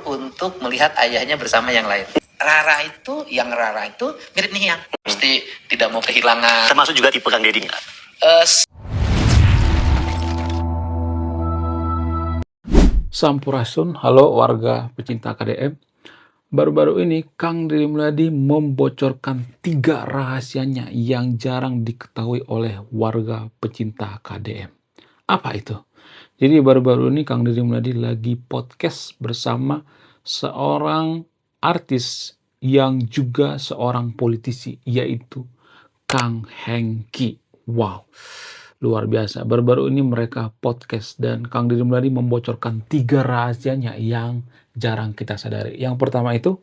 untuk melihat ayahnya bersama yang lain. Rara itu mirip Nihiang. Mesti tidak mau kehilangan. Termasuk juga tipe Kang Deddy. Sampurasun, halo warga pecinta KDM. Baru-baru ini Kang Deddy Mulyadi membocorkan 3 rahasianya yang jarang diketahui oleh warga pecinta KDM. Apa itu? Jadi baru-baru ini Kang Deddy Mulyadi lagi podcast bersama seorang artis yang juga seorang politisi, yaitu Kang Hengki. Wow, luar biasa. Baru-baru ini mereka podcast dan Kang Deddy Mulyadi membocorkan 3 rahasianya yang jarang kita sadari. Yang pertama itu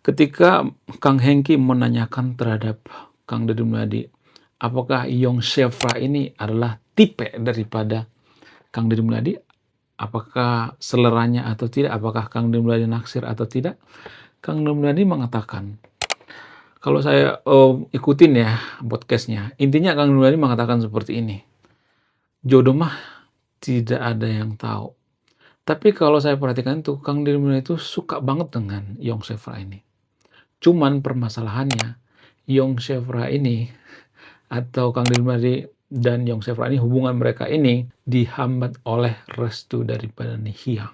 ketika Kang Hengki menanyakan terhadap Kang Deddy Mulyadi, apakah Yong Shefra ini adalah tipe daripada Kang Deddy Mulyadi? Apakah seleranya atau tidak? Apakah Kang Deddy Mulyadi naksir atau tidak? Kang Deddy Mulyadi mengatakan, kalau saya ikutin ya podcastnya, intinya Kang Deddy Mulyadi mengatakan seperti ini, jodoh mah tidak ada yang tahu. Tapi kalau saya perhatikan tuh, Kang Deddy Mulyadi itu suka banget dengan Yong Shefra ini. Cuman permasalahannya, Yong Shefra ini atau Kang Deddy Mulyadi dan Yong Shefra ini, hubungan mereka ini dihambat oleh restu daripada Nihiang.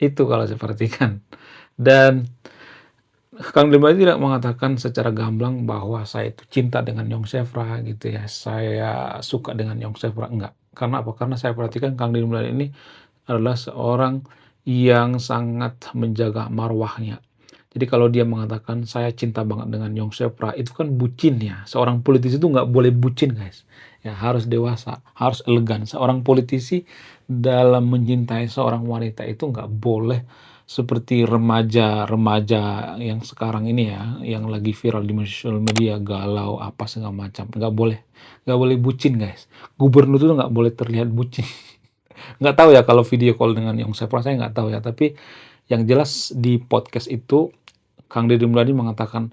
Itu kalau saya perhatikan. Dan Kang Deddy Mulyadi tidak mengatakan secara gamblang bahwa saya itu cinta dengan Yong Shefra gitu ya. Saya suka dengan Yong Shefra, enggak. Karena apa? Karena saya perhatikan Kang Deddy Mulyadi ini adalah seorang yang sangat menjaga marwahnya. Jadi kalau dia mengatakan saya cinta banget dengan Yong Shefra, itu kan bucin ya. Seorang politisi itu nggak boleh bucin guys. Ya harus dewasa, harus elegan. Seorang politisi dalam mencintai seorang wanita itu nggak boleh seperti remaja-remaja yang sekarang ini ya, yang lagi viral di sosial media, galau apa segala macam. Nggak boleh bucin guys. Gubernur itu nggak boleh terlihat bucin. Nggak tahu ya kalau video call dengan Yong Shefra, saya nggak tahu ya. Tapi yang jelas di podcast itu Kang Deddy Mulyadi mengatakan,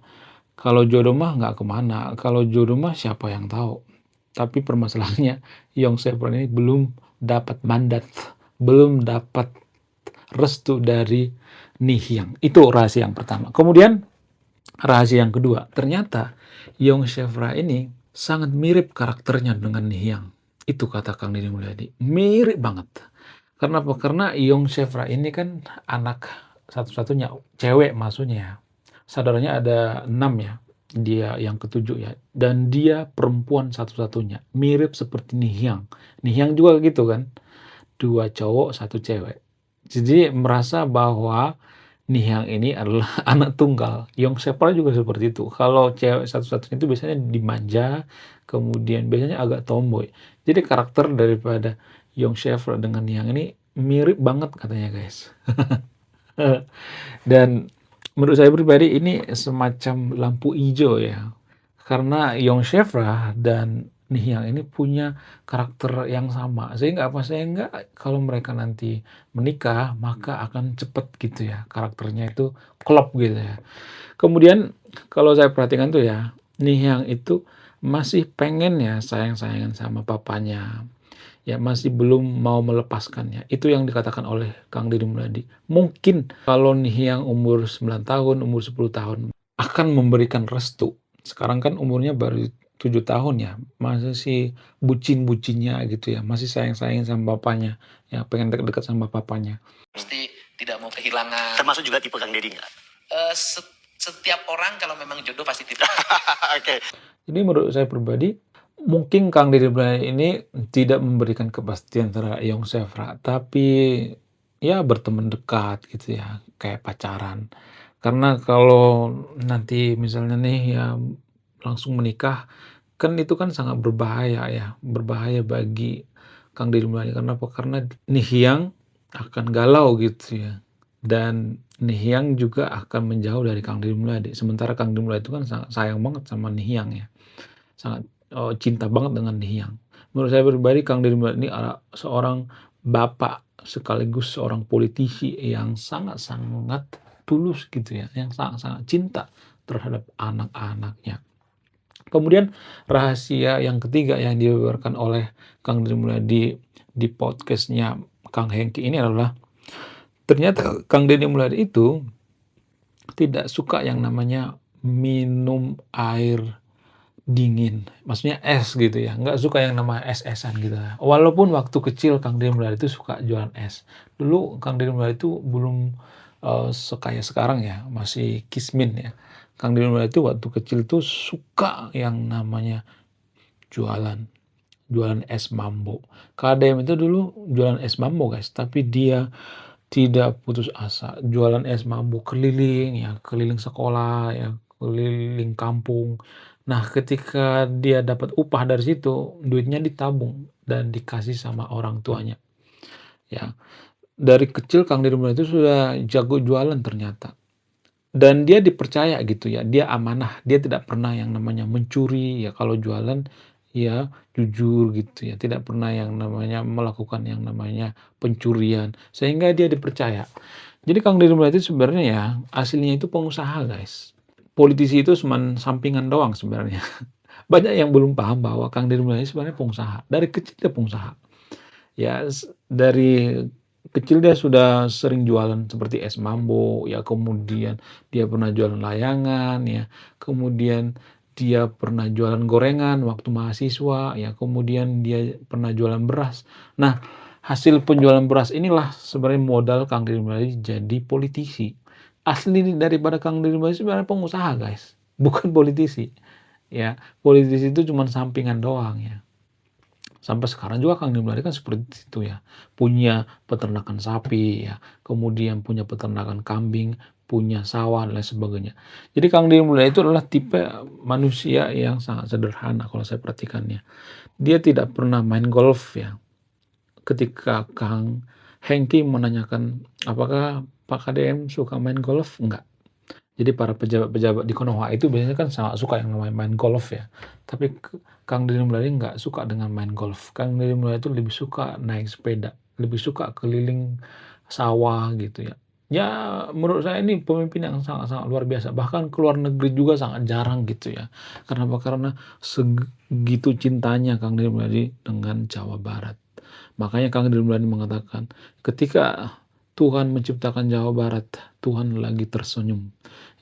kalau jodoh mah nggak kemana, kalau jodoh mah siapa yang tahu. Tapi permasalahannya Yong Shefra ini belum dapat mandat, belum dapat restu dari Nihiang. Itu rahasia yang pertama. Kemudian rahasia yang kedua, ternyata Yong Shefra ini sangat mirip karakternya dengan Nihiang. Itu kata Kang Deddy Mulyadi, mirip banget. Karena apa? Karena Yong Shefra ini kan anak satu-satunya, cewek maksudnya. Saudaranya ada 6 ya, dia yang ke-7 ya. Dan dia perempuan satu-satunya, mirip seperti Nihiang. Nihiang juga gitu kan, 2 cowok, 1 cewek. Jadi merasa bahwa Nihiang ini adalah anak tunggal. Yong Shefra juga seperti itu. Kalau cewek satu-satunya itu biasanya dimanja, kemudian biasanya agak tomboy. Jadi karakter daripada Yong Shefra dengan Nihiang ini mirip banget katanya guys. Dan menurut saya pribadi ini semacam lampu hijau ya. Karena Yong Shefra dan Nihiang ini punya karakter yang sama. Sehingga kalau mereka nanti menikah, maka akan cepet gitu ya. Karakternya itu klop gitu ya. Kemudian kalau saya perhatikan tuh ya, Nihiang itu masih pengen ya sayang-sayangan sama papanya. Ya masih belum mau melepaskannya. Itu yang dikatakan oleh Kang Deddy Mulyadi. Mungkin kalau Nihiang umur 9 tahun, umur 10 tahun akan memberikan restu. Sekarang kan umurnya baru 7 tahun ya. Masih sih bucin-bucinnya gitu ya. Masih sayang-sayang sama papanya. Ya pengen dekat-dekat sama papanya. Mesti tidak mau kehilangan. Termasuk juga tipe Kang Deddy nggak? Setiap orang kalau memang jodoh pasti tipe. Oke. Jadi menurut saya pribadi, mungkin Kang Deddy Mulyadi ini tidak memberikan kepastian terhadap Yong Shefra, tapi ya berteman dekat gitu ya, kayak pacaran. Karena kalau nanti misalnya nih ya langsung menikah, kan itu kan sangat berbahaya ya, berbahaya bagi Kang Deddy Mulyadi. Karena apa? Karena Nihiang akan galau gitu ya. Dan Nihiang juga akan menjauh dari Kang Deddy Mulyadi. Sementara Kang Deddy Mulyadi itu kan sangat sayang banget sama Nihiang ya. Sangat cinta banget dengan Nihiang. Menurut saya pribadi Kang Deddy Mulyadi ini adalah seorang bapak sekaligus seorang politisi yang sangat-sangat tulus gitu ya, yang sangat-sangat cinta terhadap anak-anaknya. Kemudian rahasia yang ketiga yang dibeberkan oleh Kang Deddy Mulyadi di podcastnya Kang Hengki ini adalah Ternyata Kang Deddy Mulyadi itu tidak suka yang namanya minum air dingin, maksudnya es gitu ya, nggak suka yang namanya es-esan gitu ya. Walaupun waktu kecil Kang Deddy Mulyadi itu suka jualan es. Dulu Kang Deddy Mulyadi itu belum sekaya sekarang ya, masih kismin ya. Kang Deddy Mulyadi itu waktu kecil tuh suka yang namanya jualan jualan es mambo. KDM itu dulu jualan es mambo guys, tapi dia tidak putus asa, jualan es mambo keliling ya, keliling sekolah ya, keliling kampung. Nah, ketika dia dapat upah dari situ, duitnya ditabung dan dikasih sama orang tuanya, ya. Dari kecil Kang Deddy Mulyadi itu sudah jago jualan ternyata. Dan dia dipercaya gitu ya, dia amanah, dia tidak pernah yang namanya mencuri ya, kalau jualan ya jujur gitu ya, tidak pernah yang namanya melakukan yang namanya pencurian, sehingga dia dipercaya. Jadi Kang Deddy Mulyadi sebenarnya ya, aslinya itu pengusaha guys. Politisi itu cuman sampingan doang sebenarnya. Banyak yang belum paham bahwa Kang Deddy Mulyadi sebenarnya pengusaha, dari kecil dia pengusaha. Ya, dari kecil dia sudah sering jualan seperti es mambo, ya kemudian dia pernah jualan layangan, ya kemudian dia pernah jualan gorengan waktu mahasiswa, ya kemudian dia pernah jualan beras. Nah, hasil penjualan beras inilah sebenarnya modal Kang Deddy Mulyadi jadi politisi. Asli daripada Kang Deddy Mulyadi sebenarnya pengusaha guys, bukan politisi. Ya, politisi itu cuma sampingan doang ya. Sampai sekarang juga Kang Deddy Mulyadi kan seperti itu ya, punya peternakan sapi ya, kemudian punya peternakan kambing, punya sawah dan lain sebagainya. Jadi Kang Deddy Mulyadi itu adalah tipe manusia yang sangat sederhana kalau saya perhatikannya. Dia tidak pernah main golf ya. Ketika Kang Hengki menanyakan, "Apakah Pak KDM suka main golf?" Enggak. Jadi para pejabat-pejabat di Konoha itu biasanya kan sangat suka yang namanya main golf ya. Tapi Kang Deddy Mulyadi nggak suka dengan main golf. Kang Deddy Mulyadi itu lebih suka naik sepeda, lebih suka keliling sawah gitu ya. Ya menurut saya ini pemimpin yang sangat-sangat luar biasa. Bahkan ke luar negeri juga sangat jarang gitu ya. Karena apa? Karena segitu cintanya Kang Deddy Mulyadi dengan Jawa Barat. Makanya Kang Deddy Mulyadi mengatakan, ketika Tuhan menciptakan Jawa Barat, Tuhan lagi tersenyum.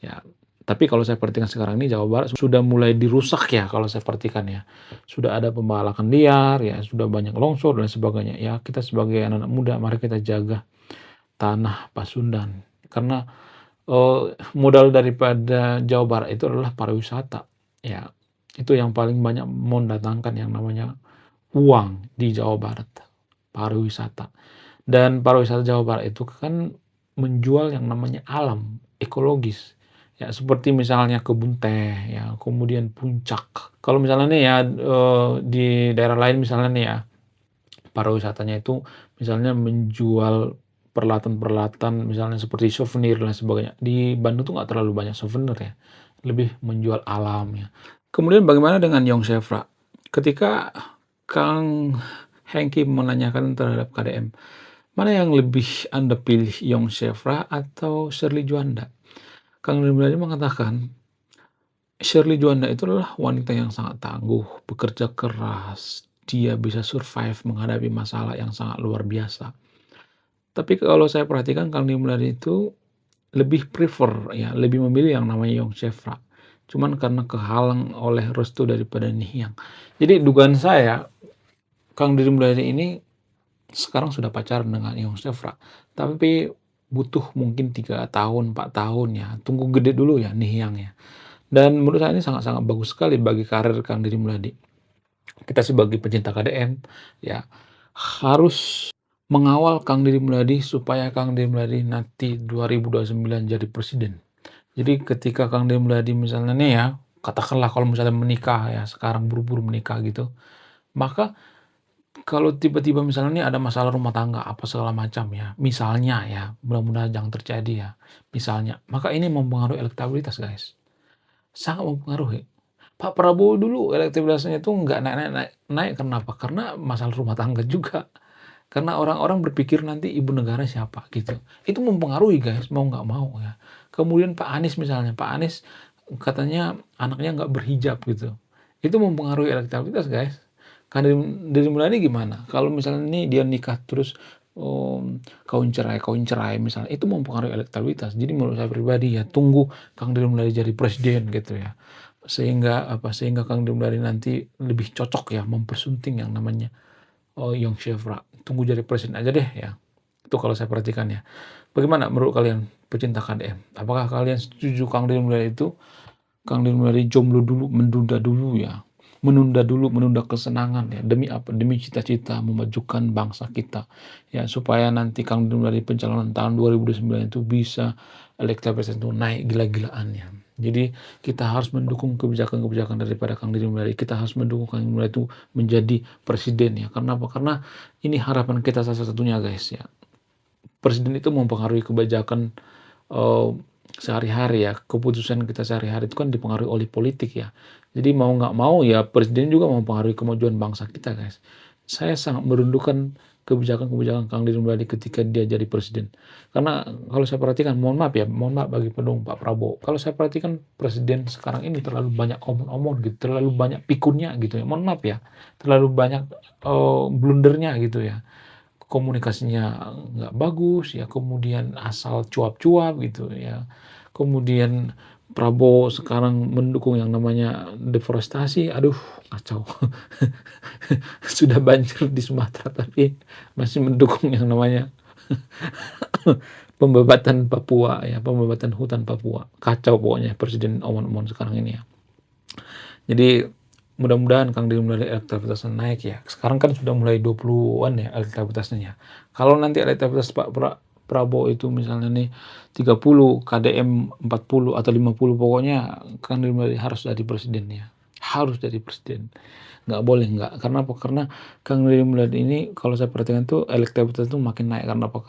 Ya, tapi kalau saya perhatikan sekarang ini Jawa Barat sudah mulai dirusak ya kalau saya perhatikan ya. Sudah ada pembalakan liar ya, sudah banyak longsor dan sebagainya. Ya, kita sebagai anak-anak muda mari kita jaga tanah Pasundan. Karena modal daripada Jawa Barat itu adalah pariwisata. Ya, itu yang paling banyak mendatangkan yang namanya uang di Jawa Barat, pariwisata. Dan pariwisata Jawa Barat itu kan menjual yang namanya alam, ekologis. Ya, seperti misalnya kebun teh, ya, kemudian puncak. Kalau misalnya nih ya, di daerah lain misalnya nih ya, pariwisatanya itu misalnya menjual peralatan-peralatan misalnya seperti souvenir dan sebagainya. Di Bandung tuh nggak terlalu banyak souvenir ya, lebih menjual alam ya. Kemudian bagaimana dengan Yong Shefra? Ketika Kang Hengki menanyakan terhadap KDM, mana yang lebih Anda pilih, Yong Shefra atau Shirley Juanda? Kang Deddy Mulyadi mengatakan, Shirley Juanda itu adalah wanita yang sangat tangguh, bekerja keras, dia bisa survive menghadapi masalah yang sangat luar biasa. Tapi kalau saya perhatikan Kang Deddy Mulyadi itu lebih prefer ya, lebih memilih yang namanya Yong Shefra. Cuman karena kehalang oleh restu daripada Nihyang. Jadi dugaan saya Kang Deddy Mulyadi ini sekarang sudah pacaran dengan Yong Shefra, tapi butuh mungkin 3 tahun, 4 tahun ya, tunggu gede dulu ya Nihyang ya. Dan menurut saya ini sangat-sangat bagus sekali bagi karir Kang Deddy Mulyadi. Kita sebagai pecinta KDM ya harus mengawal Kang Deddy Mulyadi supaya Kang Deddy Mulyadi nanti 2029 jadi presiden. Jadi ketika Kang Deddy Mulyadi misalnya nih ya, katakanlah kalau misalnya menikah ya, sekarang buru-buru menikah gitu, maka kalau tiba-tiba misalnya nih ada masalah rumah tangga apa segala macam ya, misalnya ya, mudah-mudahan jangan terjadi ya, misalnya, maka ini mempengaruhi elektabilitas guys, sangat mempengaruhi. Pak Prabowo dulu elektabilitasnya itu nggak naik, kenapa? Karena masalah rumah tangga juga. Karena orang-orang berpikir nanti ibu negara siapa gitu. Itu mempengaruhi guys, mau nggak mau ya. Kemudian Pak Anies misalnya, Pak Anies katanya anaknya nggak berhijab gitu. Itu mempengaruhi elektabilitas guys. Kan Deddy Mulyadi gimana? Kalau misalnya nih dia nikah terus kawin cerai misalnya, itu mempengaruhi elektabilitas. Jadi menurut saya pribadi ya tunggu Kang Deddy Mulyadi jadi presiden gitu ya. Sehingga Kang Deddy Mulyadi nanti lebih cocok ya mempersunting yang namanya Yong Chevra. Tunggu jadi presiden aja deh ya. Itu kalau saya perhatikan ya. Bagaimana menurut kalian pecinta KDM? Apakah kalian setuju Kang Deddy Mulyadi itu Kang Deddy Mulyadi jomblo dulu, menunda dulu ya. Menunda kesenangan ya. Demi apa? Demi cita-cita memajukan bangsa kita. Ya, supaya nanti Kang Deddy Mulyadi pencalonan tahun 2029 itu bisa elektabilitas itu naik gila-gilaan ya. Jadi kita harus mendukung kebijakan-kebijakan daripada Kang Deddy Mulyadi. Kita harus mendukung Kang Deddy Mulyadi itu menjadi presiden ya. Karena apa? Karena ini harapan kita salah satunya guys ya. Presiden itu mempengaruhi kebijakan sehari-hari ya, keputusan kita sehari-hari itu kan dipengaruhi oleh politik ya. Jadi mau nggak mau ya presiden juga mempengaruhi kemajuan bangsa kita guys. Saya sangat merindukan kebijakan-kebijakan Kang Deddy Mulyadi ketika dia jadi presiden. Karena kalau saya perhatikan, mohon maaf bagi pendukung Pak Prabowo. Kalau saya perhatikan presiden sekarang ini terlalu banyak omong-omong gitu, terlalu banyak pikunnya gitu ya. Mohon maaf ya, terlalu banyak blundernya gitu ya. Komunikasinya nggak bagus ya, kemudian asal cuap-cuap gitu ya. Kemudian Prabowo sekarang mendukung yang namanya deforestasi, aduh kacau. Sudah banjir di Sumatera tapi masih mendukung yang namanya pembebatan Papua ya, pembebatan hutan Papua. Kacau pokoknya presiden omon-omon sekarang ini ya. Jadi mudah-mudahan Kang Deddy Mulyadi elektabilitasnya naik ya. Sekarang kan sudah mulai 20-an ya elektabilitasnya ya. Kalau nanti elektabilitas Pak Prabowo itu misalnya nih 30, KDM 40 atau 50, pokoknya Kang Deddy Mulyadi harus jadi presiden ya. Harus jadi presiden. Nggak boleh nggak. Karena apa? Karena Kang Deddy Mulyadi ini kalau saya perhatikan tuh elektabilitas itu makin naik. Karena apa?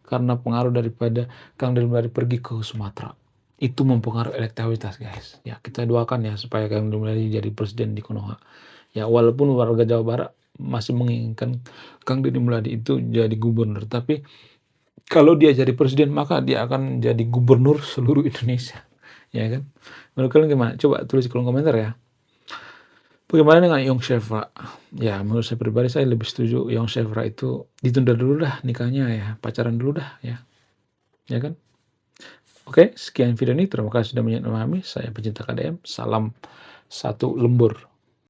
Karena pengaruh daripada Kang Deddy Mulyadi pergi ke Sumatera. Itu mempengaruhi elektabilitas guys. Ya kita doakan ya supaya Kang Deddy Mulyadi jadi presiden di Konoha. Ya walaupun warga Jawa Barat masih menginginkan Kang Deddy Mulyadi itu jadi gubernur, tapi kalau dia jadi presiden maka dia akan jadi gubernur seluruh Indonesia. Ya kan? Menurut kalian gimana? Coba tulis di kolom komentar ya. Bagaimana dengan Yong Chevra? Ya menurut saya pribadi saya lebih setuju Yong Chevra itu ditunda dulu dah nikahnya ya, pacaran dulu dah ya. Ya kan? Oke, sekian video ini. Terima kasih sudah memahami. Saya pecinta KDM. Salam satu lembur.